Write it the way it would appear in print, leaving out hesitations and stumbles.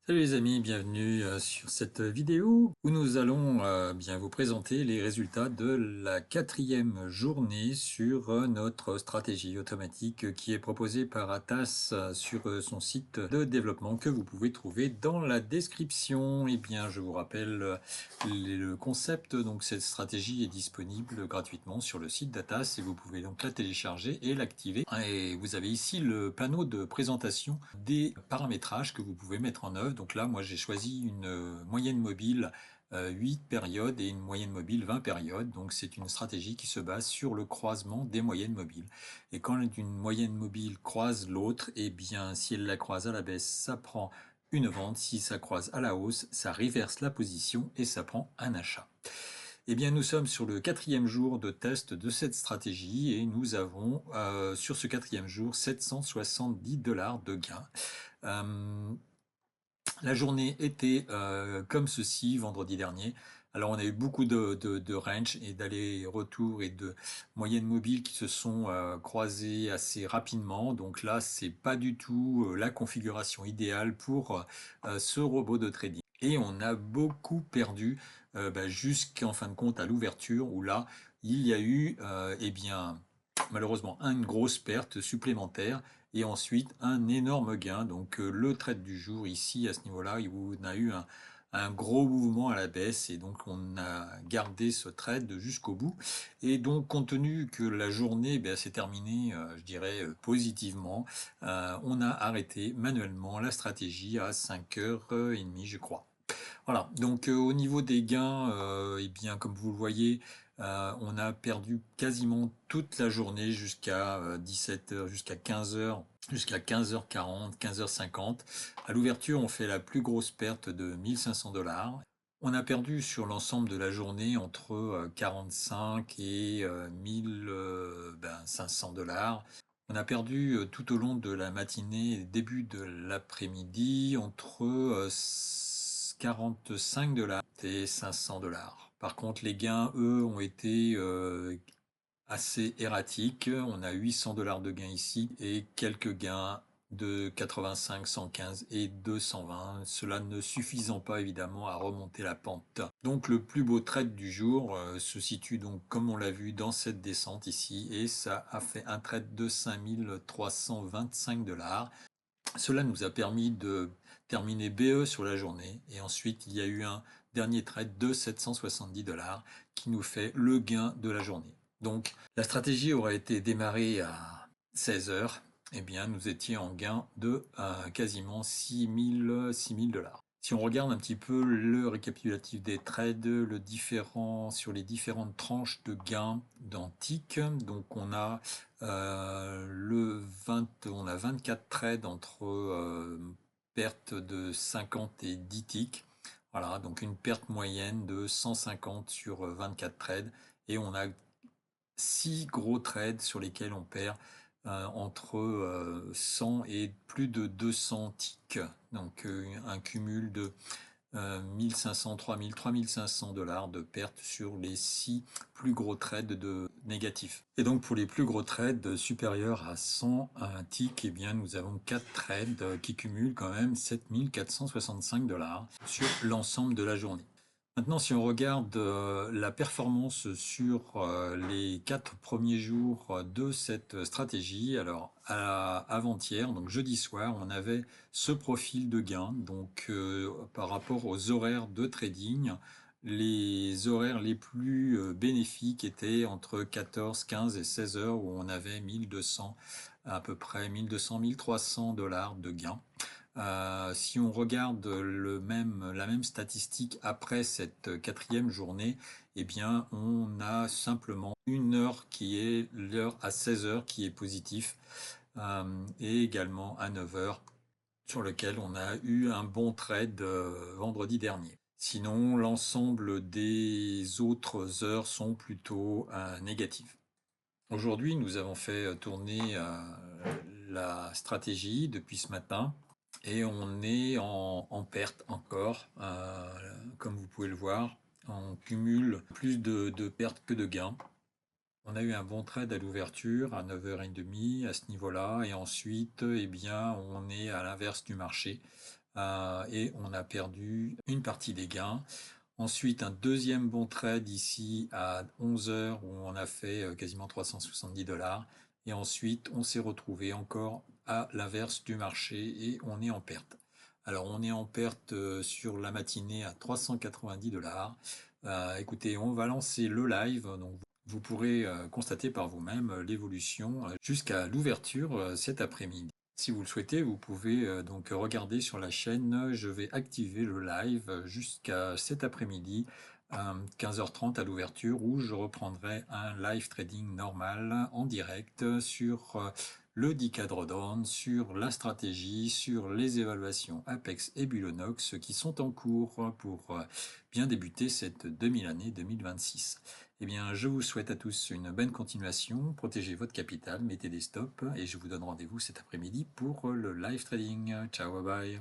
Salut les amis, bienvenue sur cette vidéo où nous allons bien vous présenter les résultats de la 4e journée sur notre stratégie automatique qui est proposée par Atas sur son site de développement que vous pouvez trouver dans la description. Et bien, je vous rappelle le concept. Donc, cette stratégie est disponible gratuitement sur le site d'Atas et vous pouvez donc la télécharger et l'activer. Et vous avez ici le panneau de présentation des paramétrages que vous pouvez mettre en œuvre. Donc là, moi, j'ai choisi une moyenne mobile 8 périodes et une moyenne mobile 20 périodes. Donc c'est une stratégie qui se base sur le croisement des moyennes mobiles. Et quand une moyenne mobile croise l'autre, eh bien, si elle la croise à la baisse, ça prend une vente. Si ça croise à la hausse, ça reverse la position et ça prend un achat. Eh bien, nous sommes sur le 4e jour de test de cette stratégie et nous avons sur ce 4e jour 770 $ de gains. La journée était comme ceci vendredi dernier. Alors on a eu beaucoup de range et d'allers-retours et de moyennes mobiles qui se sont croisées assez rapidement. Donc là, c'est pas du tout la configuration idéale pour ce robot de trading. Et on a beaucoup perdu jusqu'en fin de compte à l'ouverture où là, il y a eu eh bien, malheureusement une grosse perte supplémentaire et ensuite un énorme gain. Donc le trade du jour ici à ce niveau-là, où on a eu un gros mouvement à la baisse et donc on a gardé ce trade jusqu'au bout. Et donc compte tenu que la journée s'est terminée, je dirais positivement, on a arrêté manuellement la stratégie à 5h30 je crois. Voilà, donc au niveau des gains, eh bien, comme vous le voyez, on a perdu quasiment toute la journée jusqu'à 17h, jusqu'à 15h, jusqu'à 15h40, 15h50. À l'ouverture, on fait la plus grosse perte de 1500 $. On a perdu sur l'ensemble de la journée entre 45 et 1500 $. On a perdu tout au long de la matinée et début de l'après-midi entre 45 $ et 500 $. Par contre, les gains, eux, ont été assez erratiques. On a 800 $ de gains ici et quelques gains de 85, 115 et 220, cela ne suffisant pas évidemment à remonter la pente. Donc le plus beau trade du jour se situe donc comme on l'a vu dans cette descente ici et ça a fait un trade de 5325 $. Cela nous a permis de terminer BE sur la journée et ensuite il y a eu un dernier trade de 770 $ qui nous fait le gain de la journée. Donc la stratégie aurait été démarrée à 16h, eh bien nous étions en gain de quasiment 6000 $. Si on regarde un petit peu le récapitulatif des trades, le différent sur les différentes tranches de gains dans TIC, donc on a on a 24 trades entre perte de 50 et 10 ticks. Voilà, donc une perte moyenne de 150 sur 24 trades. Et on a 6 gros trades sur lesquels on perd entre 100 et plus de 200 ticks. Donc un cumul de 1500, 3000, 3500 $ de pertes sur les 6 plus gros trades de négatifs. Et donc pour les plus gros trades supérieurs à 100 ticks, eh bien nous avons 4 trades qui cumulent quand même 7465 $ sur l'ensemble de la journée. Maintenant, si on regarde la performance sur les 4 premiers jours de cette stratégie, alors avant-hier, donc jeudi soir, on avait ce profil de gain. Donc par rapport aux horaires de trading, les horaires les plus bénéfiques étaient entre 14, 15 et 16 heures où on avait 1200, à peu près 1200, 1300 $ de gains. Si on regarde la même statistique après cette 4e journée, eh bien, on a simplement une heure qui est l'heure à 16h qui est positif et également à 9h sur lequel on a eu un bon trade vendredi dernier. Sinon, l'ensemble des autres heures sont plutôt négatives. Aujourd'hui, nous avons fait tourner la stratégie depuis ce matin. Et on est en perte encore, comme vous pouvez le voir. On cumule plus de pertes que de gains. On a eu un bon trade à l'ouverture à 9h30 à ce niveau-là. Et ensuite, eh bien, on est à l'inverse du marché. et on a perdu une partie des gains. Ensuite, un deuxième bon trade ici à 11 heures où on a fait quasiment 370 $. Et ensuite, on s'est retrouvé encore à l'inverse du marché et on est en perte. Alors, on est en perte sur la matinée à 390 $. Écoutez, on va lancer le live. Donc, vous pourrez constater par vous-même l'évolution jusqu'à l'ouverture cet après-midi. Si vous le souhaitez, vous pouvez donc regarder sur la chaîne. Je vais activer le live jusqu'à cet après-midi, 15h30 à l'ouverture, où je reprendrai un live trading normal en direct sur le 10K Drawdown, sur la stratégie, sur les évaluations Apex et Bulonox qui sont en cours pour bien débuter cette 2000 année 2026. Eh bien, je vous souhaite à tous une bonne continuation, protégez votre capital, mettez des stops et je vous donne rendez-vous cet après-midi pour le live trading. Ciao, bye bye.